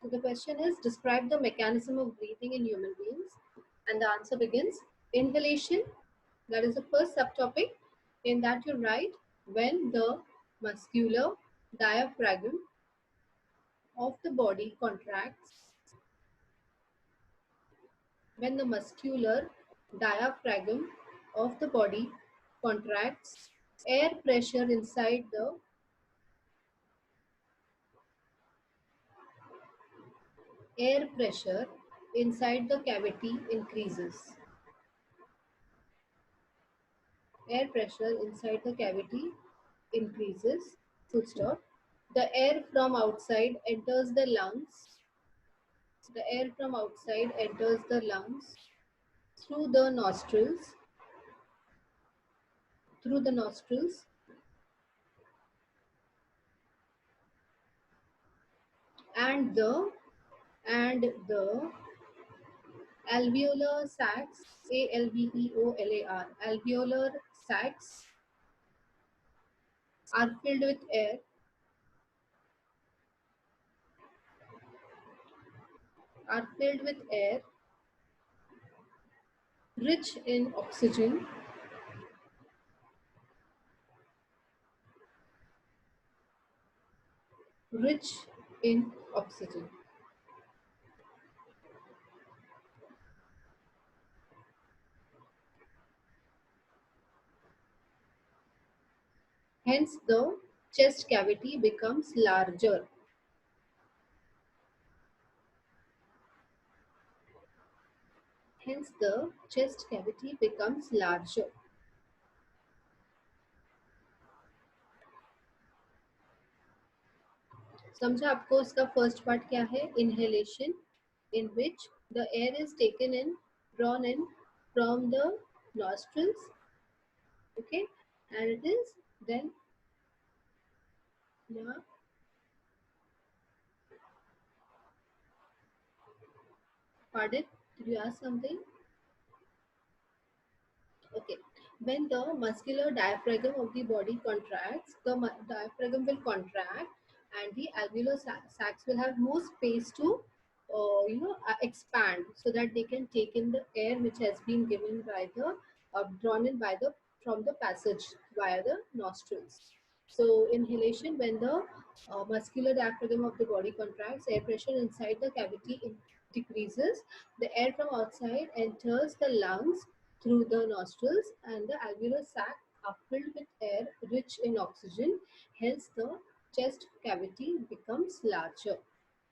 So the question is, describe the mechanism of breathing in human beings. And the answer begins, inhalation. That is the first subtopic. In that you write, when the muscular diaphragm of the body contracts, when the muscular diaphragm of the body contracts, air pressure inside the air pressure inside the cavity increases. Air pressure inside the cavity increases. Full stop. The air from outside enters the lungs. The air from outside enters the lungs through the nostrils. Through the nostrils, and the alveolar sacs, alveolar, alveolar sacs are filled with air, are filled with air rich in oxygen, rich in oxygen. Hence, the chest cavity becomes larger. Hence, the chest cavity becomes larger. समझा आपको इसका first part क्या है? Inhalation, in which the air is taken in, drawn in from the nostrils, okay, and it is then, yeah, pardon, did you ask something? Okay. When the muscular diaphragm of the body contracts, the diaphragm will contract, and the alveolar sacs will have more space to, expand, so that they can take in the air which has been given by the, drawn in by the, from the passage via the nostrils. So inhalation, when the muscular diaphragm of the body contracts, air pressure inside the cavity decreases. The air from outside enters the lungs through the nostrils, and the alveolar sac are filled with air rich in oxygen. Hence, the chest cavity becomes larger.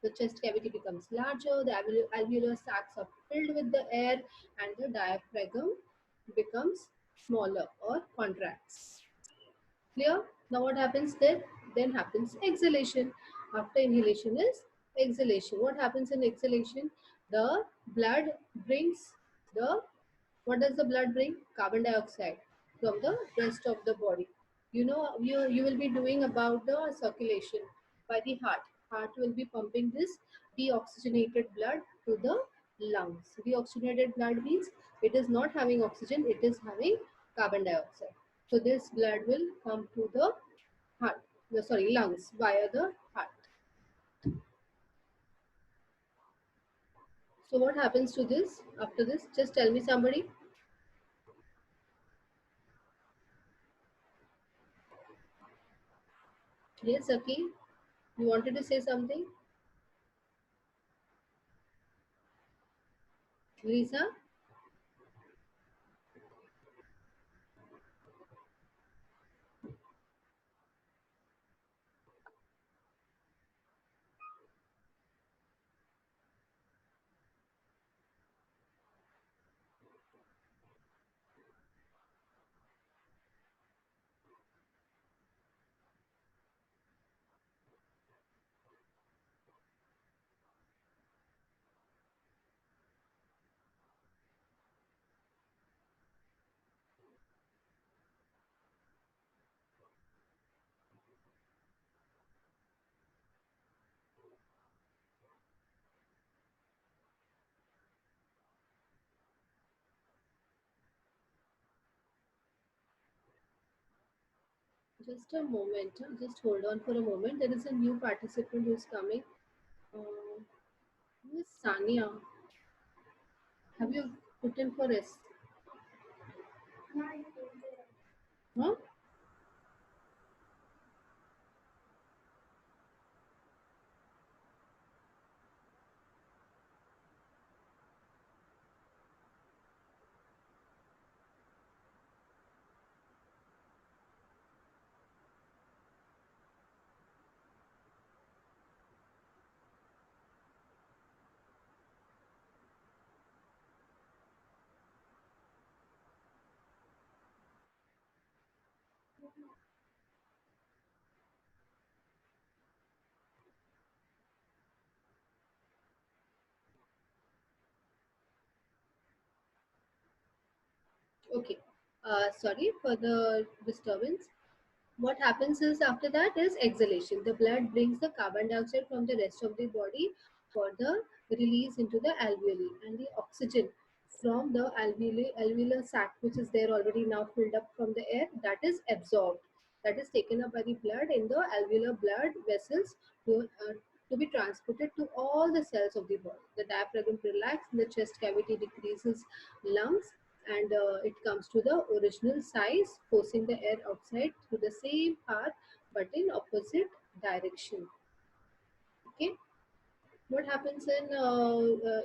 The chest cavity becomes larger, the alveolar sacs are filled with the air, and the diaphragm becomes smaller or contracts. Clear? Now what happens then? Then happens exhalation. After inhalation is exhalation. What happens in exhalation? The blood brings the, what does the blood bring? Carbon dioxide from the rest of the body. You know, you will be doing about the circulation by the heart. Heart will be pumping this deoxygenated blood to the lungs. Deoxygenated blood means it is not having oxygen, it is having carbon dioxide. So this blood will come to the heart, sorry, lungs via the heart. So what happens to this after this? Just tell me somebody. Yes, Aki, you wanted to say something? Lisa? Just a moment. Just hold on for a moment. There is a new participant who is coming. Uh, Miss Sania, have you put in for rest? Huh? Okay. Sorry for the disturbance. What happens is after that is exhalation. The blood brings the carbon dioxide from the rest of the body for the release into the alveoli, and the oxygen from the alveolar sac, which is there already now filled up from the air, that is absorbed. That is taken up by the blood in the alveolar blood vessels to be transported to all the cells of the body. The diaphragm relaxes, the chest cavity decreases lungs, and it comes to the original size, forcing the air outside through the same path but in opposite direction. Okay. What happens in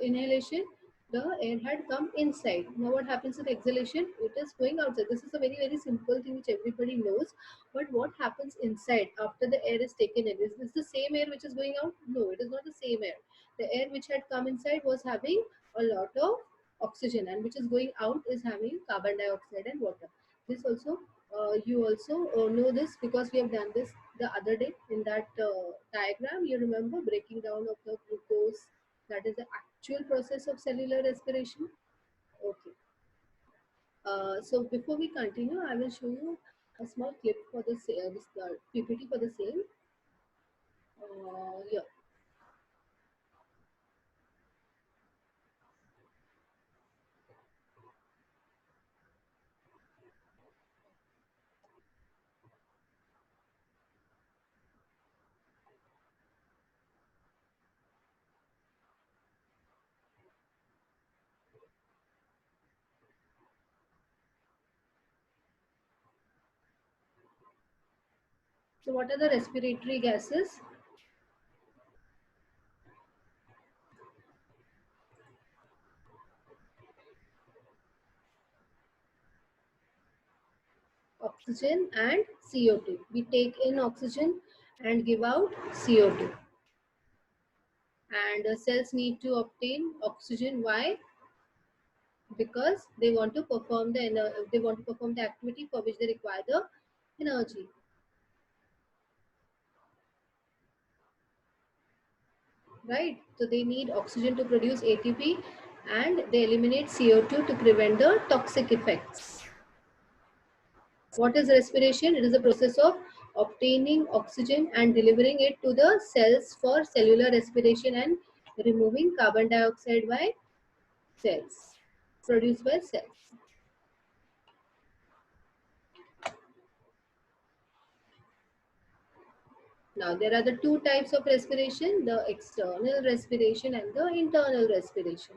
inhalation? The air had come inside. Now what happens in exhalation? It is going outside. This is a very very simple thing which everybody knows. But what happens inside after the air is taken in? Is this the same air which is going out? No, it is not the same air. The air which had come inside was having a lot of oxygen, and which is going out is having carbon dioxide and water. This also you also know this because we have done this the other day in that diagram. You remember breaking down of the glucose, that is the actual process of cellular respiration. Okay. So before we continue, I will show you a small clip for the this PPT for the same. Yeah. So what are the respiratory gases? Oxygen and CO2. We take in oxygen and give out CO2. And cells need to obtain oxygen. Why? Because they want to perform they want to perform the activity for which they require the energy, right? So they need oxygen to produce ATP, and they eliminate CO2 to prevent the toxic effects. What is respiration? It is the process of obtaining oxygen and delivering it to the cells for cellular respiration, and removing carbon dioxide by cells, produced by cells. Now, there are the two types of respiration, the external respiration and the internal respiration.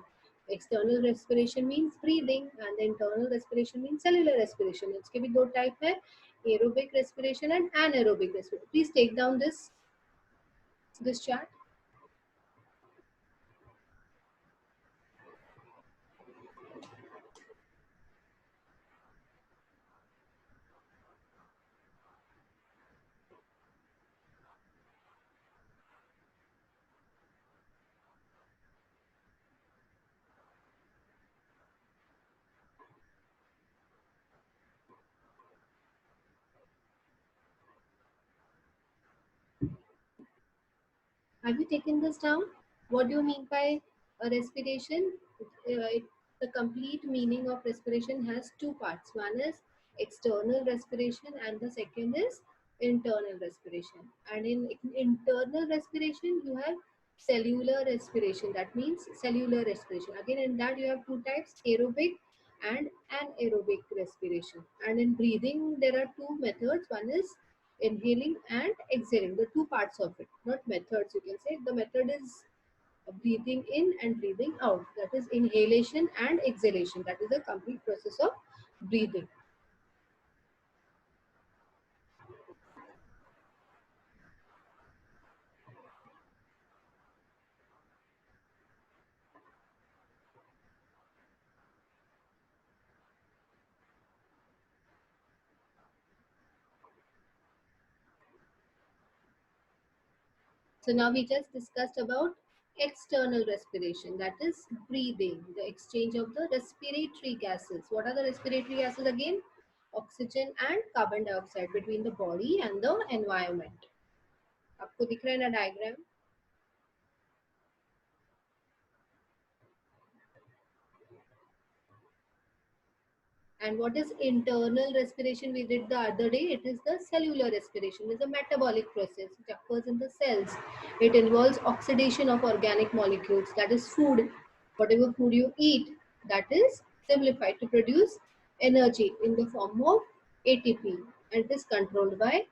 External respiration means breathing, and the internal respiration means cellular respiration. इसके भी दो type है, aerobic respiration and anaerobic respiration. Please take down this chart. Have you taken this down? What do you mean by a respiration? The complete meaning of respiration has two parts. One is external respiration, and the second is internal respiration. And in internal respiration, you have cellular respiration. That means cellular respiration. Again, in that you have two types: aerobic and anaerobic respiration. And in breathing, there are two methods. One is inhaling and exhaling, the two parts of it, not methods. You can say the method is breathing in and breathing out. That is inhalation and exhalation. That is the complete process of breathing. So now we just discussed about external respiration, that is breathing, the exchange of the respiratory gases. What are the respiratory gases again? Oxygen and carbon dioxide between the body and the environment. आपको दिख रहा है ना diagram? And what is internal respiration we did the other day? It is the cellular respiration. It is a metabolic process which occurs in the cells. It involves oxidation of organic molecules, that is food. Whatever food you eat, that is simplified to produce energy in the form of ATP, and it is controlled by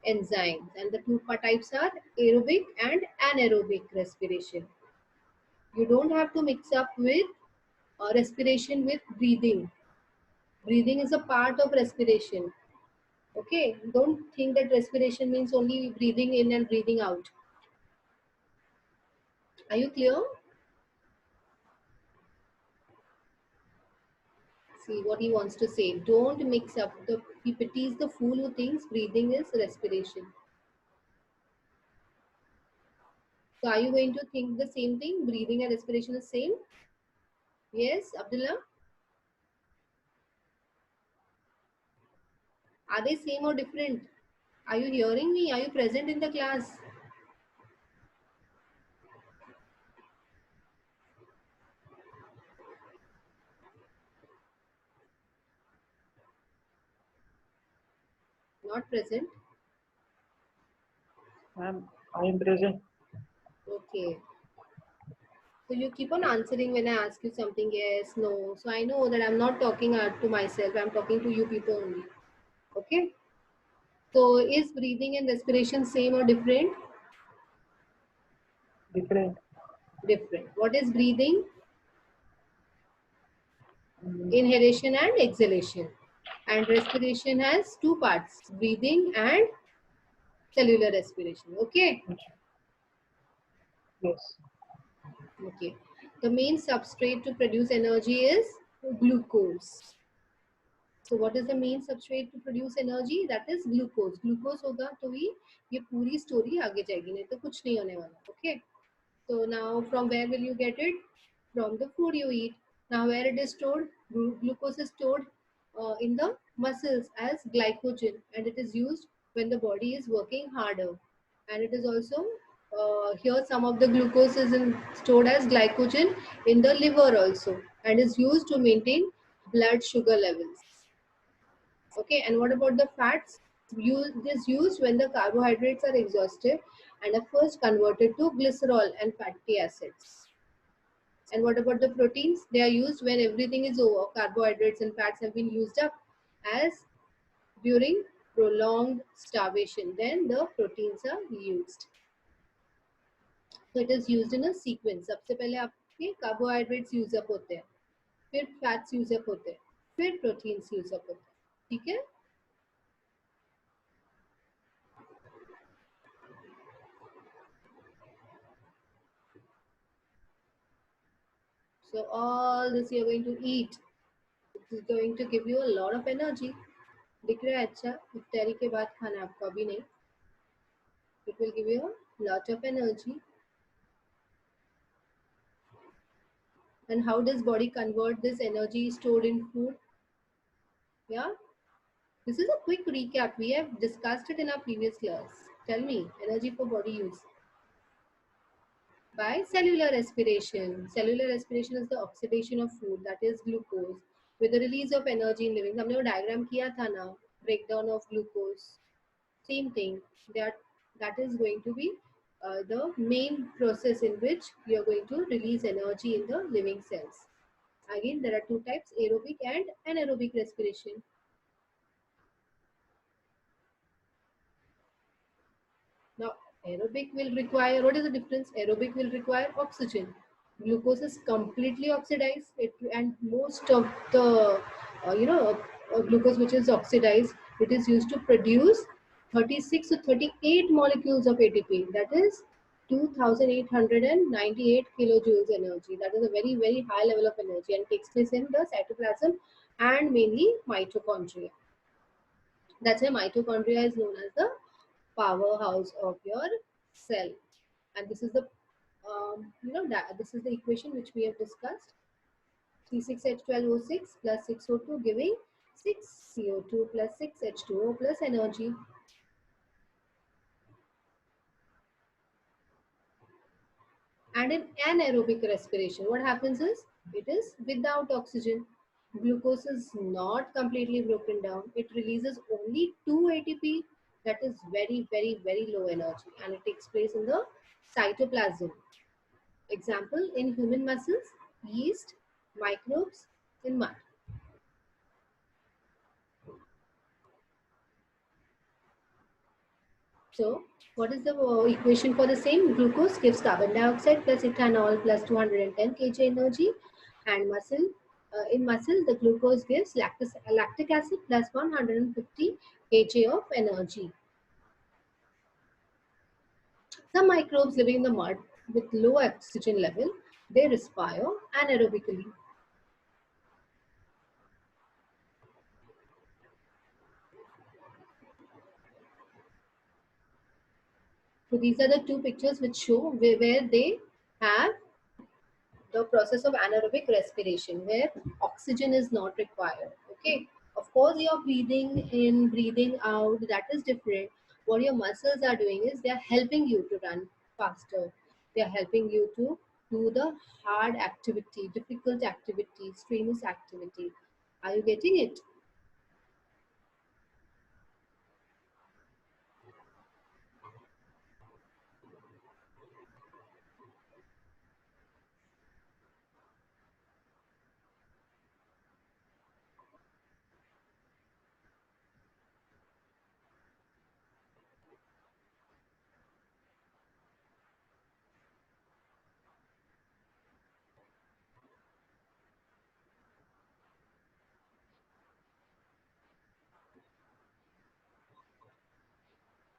enzymes. And the two types are aerobic and anaerobic respiration. You don't have to mix up with respiration with breathing. Breathing is a part of respiration. Okay, don't think that respiration means only breathing in and breathing out. Are you clear? See what he wants to say. Don't mix up. He pities the fool who thinks breathing is respiration. So are you going to think the same thing? Breathing and respiration is same? Yes, Abdullah? Are they same or different? Are you hearing me? Are you present in the class? Not present? I am present. Okay. So you keep on answering when I ask you something, yes, no. So I know that I'm not talking to myself, I'm talking to you people only. Okay. So is breathing and respiration same or different? Different. Different. What is breathing? Mm, Inhalation and exhalation. And respiration has two parts, breathing and cellular respiration. Okay. yes. Okay. The main substrate to produce energy is glucose. So what is the main substrate to produce energy? That is glucose. Glucose होगा तो ही ये पूरी story आगे जाएगी, नहीं तो कुछ नहीं होने वाला. Okay. So now from where will you get it? From the food you eat. Now where it is stored? Glucose is stored in the muscles as glycogen, and it is used when the body is working harder. And it is also here some of the glucose is stored as glycogen in the liver also, and is used to maintain blood sugar levels. Okay, and what about the fats? It is used when the carbohydrates are exhausted and are first converted to glycerol and fatty acids. And what about the proteins? They are used when everything is over. Carbohydrates and fats have been used up as during prolonged starvation. Then the proteins are used. So it is used in a sequence. सबसे पहले आपके carbohydrates use up होते हैं, फिर fats use up होते हैं, फिर proteins use up होते हैं. ठीक है? So all this you're going to eat. It is going to give you a lot of energy. दिख रहा है अच्छा? इफ्तारी के बाद खाना आपको अभी नहीं. It will give you a lot of energy. And how does body convert this energy stored in food? Yeah, this is a quick recap. We have discussed it in our previous class. Tell me, energy for body use by cellular respiration. Cellular respiration is the oxidation of food, that is glucose, with the release of energy in living. हमने वो diagram किया था ना, breakdown of glucose. Same thing. That is going to be the main process in which you are going to release energy in the living cells. Again, there are two types, aerobic and anaerobic respiration. Now, Aerobic will require, what is the difference? Aerobic will require oxygen. Glucose is completely oxidized, and most of the, glucose which is oxidized, it is used to produce 36 to 38 molecules of ATP. That is 2898 kilojoules energy. That is a very, very high level of energy and takes place in the cytoplasm and mainly mitochondria. That's why mitochondria is known as the powerhouse of your cell. And this is the this is the equation which we have discussed. 36H12O6 plus 6O2 giving 6CO2 plus 6H2O plus energy. And in anaerobic respiration, what happens is it is without oxygen. Glucose is not completely broken down. It releases only 2 ATP. That is very, very, very low energy, and it takes place in the cytoplasm. Example in human muscles, yeast, microbes in mud. So, what is the equation for the same? Glucose gives carbon dioxide plus ethanol plus 210 kg energy, and in muscle, the glucose gives lactic acid plus 150 kg of energy. Some microbes living in the mud with low oxygen level, they respire anaerobically. So these are the two pictures which show where they have the process of anaerobic respiration where oxygen is not required. Okay, of course you're breathing in, breathing out, that is different. What your muscles are doing is they are helping you to run faster. They are helping you to do the hard activity, difficult activity, strenuous activity. Are you getting it?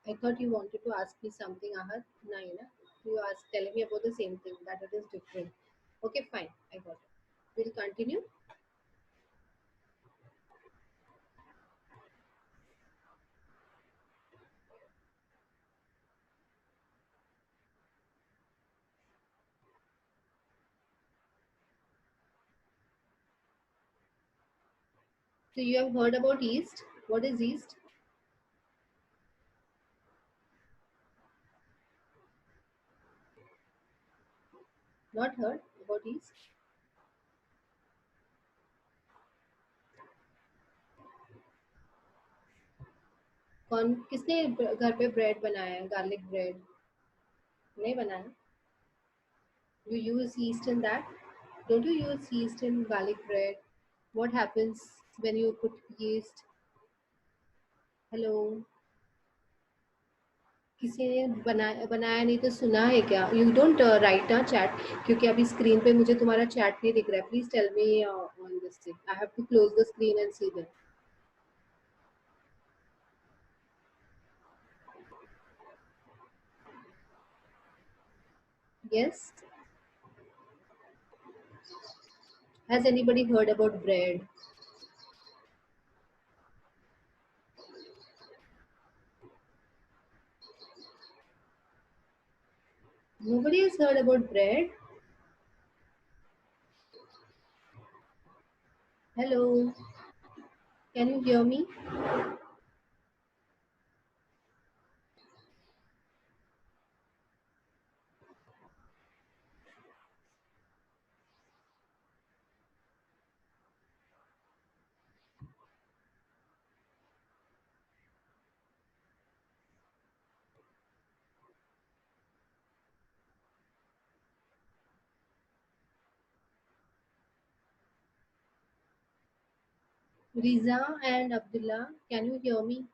I thought you wanted to ask me something, Ahad. Naina, you asked telling me about the same thing, that it is different. Okay, fine, I got it. We'll continue. So you have heard about yeast. What is yeast? Not heard about yeast. कौन किसने घर पे bread बनाया है garlic bread नहीं बनाया you use yeast in that don't you use yeast in garlic bread what happens when you put yeast hello किसी ने बनाया बनाया नहीं तो सुना है क्या you don't write a chat क्योंकि अभी स्क्रीन पे मुझे तुम्हारा चैट नहीं दिख रहा है please tell me on this thing I have to close the screen and see that yes has anybody heard about bread nobody has heard about bread hello can you hear me Riza and Abdullah, can you hear me?